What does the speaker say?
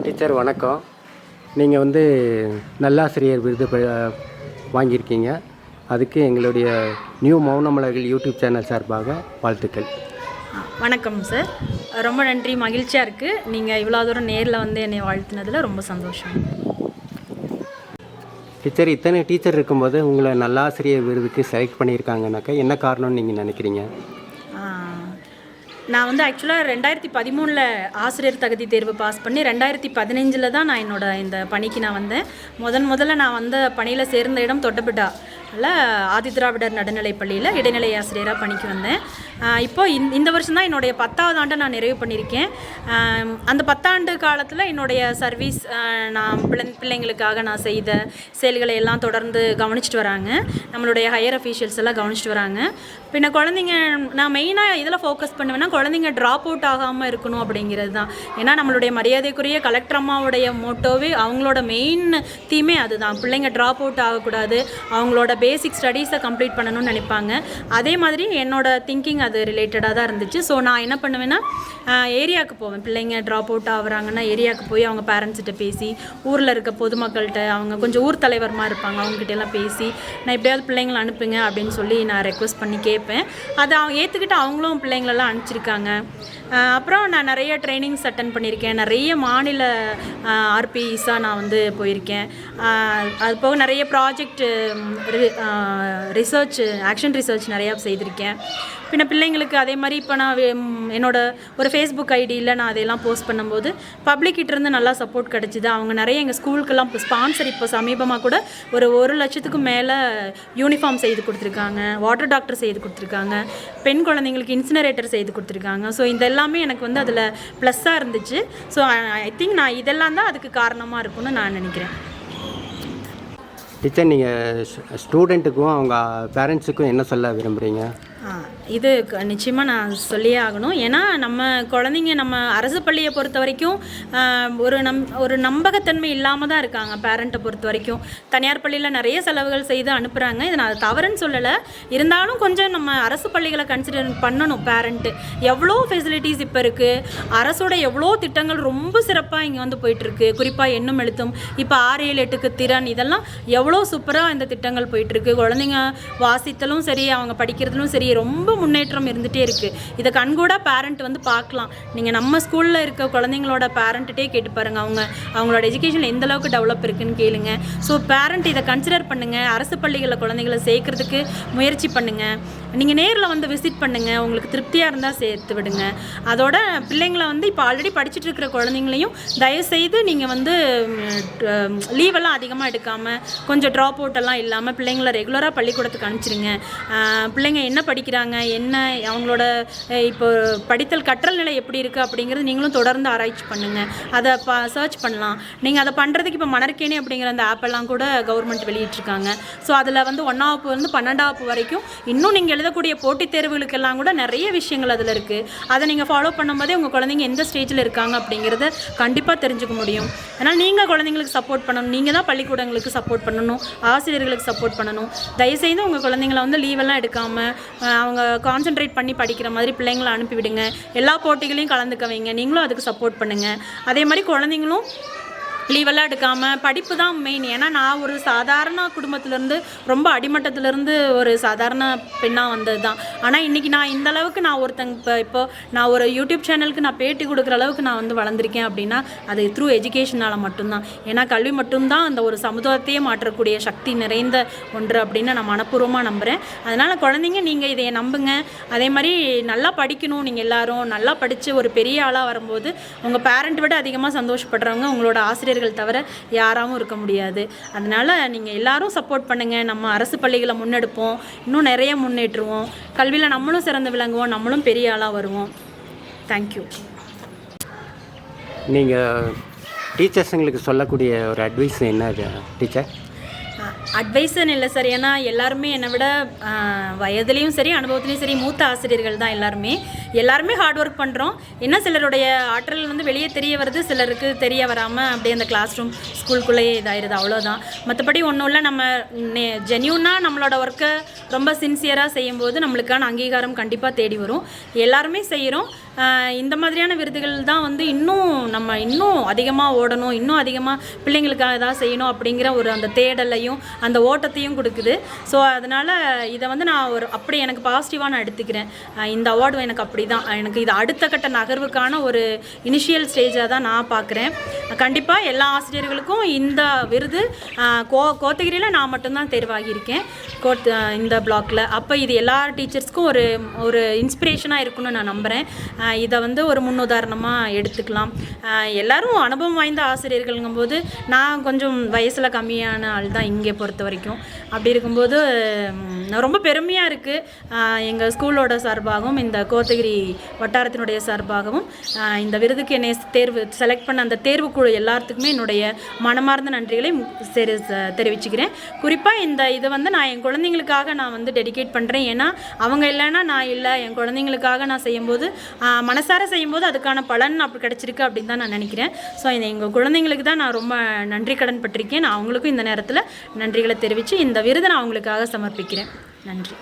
Teacher வணக்கம். நீங்கள் நல்லாசிரியர் விருது வாங்கியிருக்கீங்க. அதுக்கு எங்களுடைய நியூ மௌனமலர்கள் யூடியூப் சேனல் சார்பாக வாழ்த்துக்கள். வணக்கம் சார், ரொம்ப நன்றி, மகிழ்ச்சியாக இருக்குது. நீங்கள் இவ்வளோ தூரம் நேரில் என்னை வாழ்த்துனதில் ரொம்ப சந்தோஷம். டீச்சர், இத்தனை டீச்சர் இருக்கும்போது உங்களை நல்லாசிரியர் விருதுக்கு செலக்ட் பண்ணியிருக்காங்கனாக்கா என்ன காரணம்னு நீங்கள் நினைக்கிறீங்க? நான் ஆக்சுவலாக 2013 ஆசிரியர் தகுதி தேர்வு பாஸ் பண்ணி 2015 தான் நான் இந்த பணிக்கு நான் வந்தேன். முதல்ல நான் வந்த பணியில் சேர்ந்த இடம் தொட்டபெட்டா ஆதிதிராவிடர் நடுநிலைப் பள்ளியில் இடைநிலை ஆசிரியராக பணிக்கு வந்தேன். இப்போது இந்த வருஷம் தான் என்னுடைய 10வது ஆண்டை நான் நிறைவு பண்ணியிருக்கேன். அந்த 10 ஆண்டு காலத்தில் என்னுடைய சர்வீஸ் நான் பிள்ளைங்களுக்காக நான் செய்த செயல்களை எல்லாம் தொடர்ந்து கவனிச்சிட்டு வராங்க. நம்மளுடைய ஹையர் அஃபீஷியல்ஸ் எல்லாம் கவனிச்சிட்டு வராங்க. பின்ன குழந்தைங்க, நான் மெயினாக இதில் ஃபோக்கஸ் பண்ணுவேன்னா குழந்தைங்க ட்ராப் அவுட் ஆகாமல் இருக்கணும் அப்படிங்கிறது தான். ஏன்னா நம்மளுடைய மரியாதைக்குரிய கலெக்டர் அம்மாவுடைய மோட்டோவே, அவங்களோட மெயின் தீமே அதுதான். பிள்ளைங்க ட்ராப் அவுட் ஆகக்கூடாது, அவங்களோட பேசிக் ஸ்டடீஸை கம்ப்ளீட் பண்ணணும்னு நினைப்பாங்க. அதே மாதிரி என்னோட திங்கிங் அது ரிலேட்டடாக தான் இருந்துச்சு. ஸோ நான் என்ன பண்ணுவேன்னா ஏரியாவுக்கு போவேன். பிள்ளைங்க ட்ராப் அவுட் ஆகுறாங்கன்னா ஏரியாவுக்கு போய் அவங்க பேரண்ட்ஸ்கிட்ட பேசி, ஊரில் இருக்க பொதுமக்கள்கிட்ட, அவங்க கொஞ்சம் ஊர் தலைவரமாக இருப்பாங்க, அவங்ககிட்டலாம் பேசி நான் எப்படியாவது பிள்ளைங்களை அனுப்புங்க அப்படின்னு சொல்லி நான் ரெக்வஸ்ட் பண்ணி கேட்பேன். அதை அவங்க ஏற்றுக்கிட்டு அவங்களும் பிள்ளைங்களெல்லாம் அனுப்பிச்சிருக்காங்க. அப்புறம் நான் நிறைய ட்ரைனிங்ஸ் அட்டன் பண்ணியிருக்கேன். நிறைய மாநில ஆர்பிஇஸாக நான் போயிருக்கேன். அது போக நிறைய ப்ராஜெக்ட் ரிசர்ச், ஆக்ஷன் ரிசர்ச் நிறையா செய்திருக்கேன். பின்ன பிள்ளைங்களுக்கு அதே மாதிரி இப்போ நான் என்னோட ஒரு ஃபேஸ்புக் ஐடியில் நான் அதையெல்லாம் போஸ்ட் பண்ணும்போது பப்ளிக்கிட்டேருந்து நல்லா சப்போர்ட் கிடச்சிது. அவங்க நிறைய எங்கள் ஸ்கூலுக்கெல்லாம் இப்போ ஸ்பான்சர், இப்போ சமீபமாக கூட ஒரு 1 லட்சத்துக்கு மேலே யூனிஃபார்ம் செய்து கொடுத்துருக்காங்க, வாட்டர் டாக்டர் செய்து கொடுத்துருக்காங்க, பெண் குழந்தைங்களுக்கு இன்சினரேட்டர் செய்து கொடுத்துருக்காங்க. ஸோ இந்த எல்லாமே எனக்கு அதில் ப்ளஸ்ஸாக இருந்துச்சு. ஸோ ஐ திங்க் நான் இதெல்லாம் தான் அதுக்கு காரணமாக இருக்கும்னு நான் நினைக்கிறேன். டீச்சர், நீங்கள் ஸ்டூடெண்ட்டுக்கும் அவங்க பேரண்ட்ஸுக்கும் என்ன சொல்ல விரும்புகிறீங்க? இது நிச்சயமாக நான் சொல்லியே ஆகணும். ஏன்னா நம்ம குழந்தைங்க, நம்ம அரசு பள்ளியை பொறுத்த வரைக்கும் ஒரு நம்பகத்தன்மை இல்லாமல் தான் இருக்காங்க. பேரண்ட்டை பொறுத்த வரைக்கும் தனியார் பள்ளியில் நிறைய செலவுகள் செய்து அனுப்புகிறாங்க. இதை நான் தவறுன்னு சொல்லலை. இருந்தாலும் கொஞ்சம் நம்ம அரசு பள்ளிகளை கன்சிடர் பண்ணணும். பேரண்ட்டு எவ்வளோ ஃபெசிலிட்டிஸ் இப்போ இருக்குது, அரசோட எவ்வளோ திட்டங்கள் ரொம்ப சிறப்பாக இங்கே போயிட்டுருக்கு. குறிப்பாக எண்ணும் எழுத்தும், இப்போ 6, 7, 8க்கு திறன், இதெல்லாம் எவ்வளோ சூப்பராக இந்த திட்டங்கள் போயிட்டுருக்கு. குழந்தைங்க வாசித்தலும் சரி, அவங்க படிக்கிறதுலும் சரி, ரொம்ப முன்னேற்றம் இருந்துகிட்டே இருக்குது. இதை கண்கூட பேரண்ட் பார்க்கலாம். நீங்கள் நம்ம ஸ்கூலில் இருக்க குழந்தைங்களோட பேரண்ட்டே கேட்டு பாருங்கள், அவங்களோட எஜுகேஷன் எந்த அளவுக்கு டெவலப் இருக்குன்னு கேளுங்க. ஸோ பேரண்ட் இதை கன்சிடர் பண்ணுங்கள். அரசு பள்ளிகளில் குழந்தைங்களை சேர்க்கறதுக்கு முயற்சி பண்ணுங்கள். நீங்கள் நேரில் விசிட் பண்ணுங்கள். உங்களுக்கு திருப்தியாக இருந்தால் சேர்த்து விடுங்க. அதோட பிள்ளைங்களை இப்போ ஆல்ரெடி படிச்சுட்டு இருக்கிற குழந்தைங்களையும் தயவுசெய்து நீங்கள் லீவெல்லாம் அதிகமாக எடுக்காமல், கொஞ்சம் ட்ராப் அவுட்டெல்லாம் இல்லாமல் பிள்ளைங்களை ரெகுலராக பள்ளிக்கூடத்துக்கு அனுப்பிச்சிருங்க. பிள்ளைங்க என்ன படிக்கிறாங்க, என்ன அவங்களோட இப்போ படித்தல் கற்றல் நிலை எப்படி இருக்குது அப்படிங்கிறது நீங்களும் தொடர்ந்து ஆராய்ச்சி பண்ணுங்கள். அதை சர்ச் பண்ணலாம். நீங்கள் அதை பண்ணுறதுக்கு இப்போ மணற்கேணி அப்படிங்கிற அந்த ஆப்பெல்லாம் கூட கவர்மெண்ட் வெளியிட்டிருக்காங்க. ஸோ அதில் 1ஆம் வகுப்பு 12ஆம் வரைக்கும் இன்னும் நீங்கள் எழுதக்கூடிய போட்டித் தேர்வுகளுக்கெல்லாம் கூட நிறைய விஷயங்கள் அதில் இருக்குது. அதை நீங்கள் ஃபாலோ பண்ணும்போதே உங்கள் குழந்தைங்க எந்த ஸ்டேஜில் இருக்காங்க அப்படிங்கிறத கண்டிப்பாக தெரிஞ்சுக்க முடியும். அதனால் நீங்கள் குழந்தைங்களுக்கு சப்போர்ட் பண்ணணும். நீங்கள் தான் பள்ளிக்கூடங்களுக்கு சப்போர்ட் பண்ணணும், ஆசிரியர்களுக்கு சப்போர்ட் பண்ணணும். தயவுசெய்து உங்கள் குழந்தைங்களை லீவெல்லாம் எடுக்காமல் அவங்க கான்சென்ட்ரேட் பண்ணி படிக்கிற மாதிரி பிள்ளைங்களை அனுப்பிவிடுங்க. எல்லா போட்டிகளையும் கலந்துக்க வைங்க. நீங்களும் அதுக்கு சப்போர்ட் பண்ணுங்கள். அதே மாதிரி குழந்தைங்களும் லீவெல்லாம் எடுக்காமல், படிப்பு தான் மெயின். ஏன்னா நான் ஒரு சாதாரண குடும்பத்திலேருந்து, ரொம்ப அடிமட்டத்திலேருந்து ஒரு சாதாரண பெண்ணாக வந்தது தான். ஆனால் இன்றைக்கி நான் இந்த அளவுக்கு நான் இப்போ நான் ஒரு யூடியூப் சேனலுக்கு நான் பேட்டி கொடுக்குற அளவுக்கு நான் வளர்ந்துருக்கேன் அப்படின்னா அது த்ரூ எஜுகேஷனால் மட்டும்தான். ஏன்னா கல்வி மட்டும்தான் அந்த ஒரு சமுதாயத்தையே மாற்றக்கூடிய சக்தி நிறைந்த ஒன்று அப்படின்னு நான் மனப்பூர்வமாக நம்புகிறேன். அதனால் குழந்தைங்க, நீங்கள் இதை நம்புங்க. அதே மாதிரி நல்லா படிக்கணும். நீங்கள் எல்லோரும் நல்லா படித்து ஒரு பெரிய ஆளாக வரும்போது உங்கள் பேரண்ட் விட அதிகமாக சந்தோஷப்படுறவங்க உங்களோட ஆசிரியர் தவிர யாராவும் இருக்க முடியாது. அதனால நீங்கள் எல்லாரும் சப்போர்ட் பண்ணுங்கள். நம்ம அரசு பள்ளிகளை முன்னெடுப்போம், இன்னும் நிறைய முன்னேற்றுவோம். கல்வியில் நம்மளும் சிறந்து விளங்குவோம், நம்மளும் பெரிய ஆளாக வருவோம். தேங்க்யூ. நீங்கள் டீச்சர்ஸுங்களுக்கு சொல்லக்கூடிய ஒரு அட்வைஸ் என்ன டீச்சர்? அட்வைஸுன்னு இல்லை சார். ஏன்னா எல்லாருமே என்னை விட வயதுலேயும் சரி, அனுபவத்துலேயும் சரி மூத்த ஆசிரியர்கள் தான் எல்லாருமே. எல்லாருமே ஹார்ட் ஒர்க் பண்ணுறோம். என்ன சிலருடைய ஆற்றல் வந்து வெளியே தெரிய வருது, சிலருக்கு தெரிய வராமல் அப்படியே அந்த கிளாஸ் ரூம் ஸ்கூலுக்குள்ளேயே இதாயிருது, அவ்வளோதான். மற்றபடி ஒன்றும் இல்லை. நம்ம ஜென்யூனாக நம்மளோட ஒர்க்கை ரொம்ப சின்சியராக செய்யும்போது நம்மளுக்கான அங்கீகாரம் கண்டிப்பாக தேடி வரும். எல்லாருமே செய்கிறோம். இந்த மாதிரியான விருதுகள் தான் வந்து இன்னும் அதிகமாக ஓடணும், இன்னும் அதிகமாக பிள்ளைங்களுக்காக ஏதாவது செய்யணும் அப்படிங்கிற ஒரு அந்த தேடலையும் அந்த ஓட்டத்தையும் கொடுக்குது. ஸோ அதனால் இதை வந்து நான் அப்படி எனக்கு பாசிட்டிவாக நான் எடுத்துக்கிறேன். இந்த அவார்டு எனக்கு அப்படி தான், எனக்கு இது அடுத்த கட்ட நகர்வுக்கான ஒரு இனிஷியல் ஸ்டேஜாக தான் நான் பார்க்குறேன். கண்டிப்பாக எல்லா ஆசிரியர்களுக்கும் இந்த விருது கோத்தகிரியில் நான் மட்டும்தான் தேர்வாகியிருக்கேன் இந்த பிளாக்கில். அப்போ இது எல்லா டீச்சர்ஸ்க்கும் ஒரு இன்ஸ்பிரேஷனாக இருக்குன்னு நான் நம்புகிறேன். இதை வந்து ஒரு முன்னுதாரணமாக எடுத்துக்கலாம். எல்லோரும் அனுபவம் வாய்ந்த ஆசிரியர்கள்ங்கும்போது நான் கொஞ்சம் வயசில் கம்மியான ஆள் தான் இங்கே பொறுத்த வரைக்கும். அப்படி இருக்கும்போது ரொம்ப பெருமையாக இருக்குது. எங்கள் ஸ்கூலோட சார்பாகவும் இந்த கோத்தகிரி வட்டாரத்தினுடைய சார்பாகவும் இந்த விருதுக்கு என்னை செலக்ட் பண்ண அந்த தேர்வுக்குழு எல்லாத்துக்குமே என்னுடைய மனமார்ந்த நன்றிகளை தெரிவிச்சுக்கிறேன். குறிப்பாக இதை வந்து நான் என் குழந்தைங்களுக்காக நான் வந்து டெடிகேட் பண்ணுறேன். ஏன்னா அவங்க இல்லைன்னா நான் இல்லை, என் குழந்தைங்களுக்காக நான் செய்யும்போது மனசார செய்யும்போது அதுக்கான பலன் அப்படி கிடச்சிருக்கு அப்படின்னு தான் நான் நினைக்கிறேன். ஸோ எங்கள் குழந்தைங்களுக்கு தான் நான் ரொம்ப நன்றி கடன் பட்டிருக்கேன். நான் அவங்களுக்கும் இந்த நேரத்தில் நன்றிகளை தெரிவித்து இந்த விருதை நான் அவங்களுக்காக சமர்ப்பிக்கிறேன். நன்றி.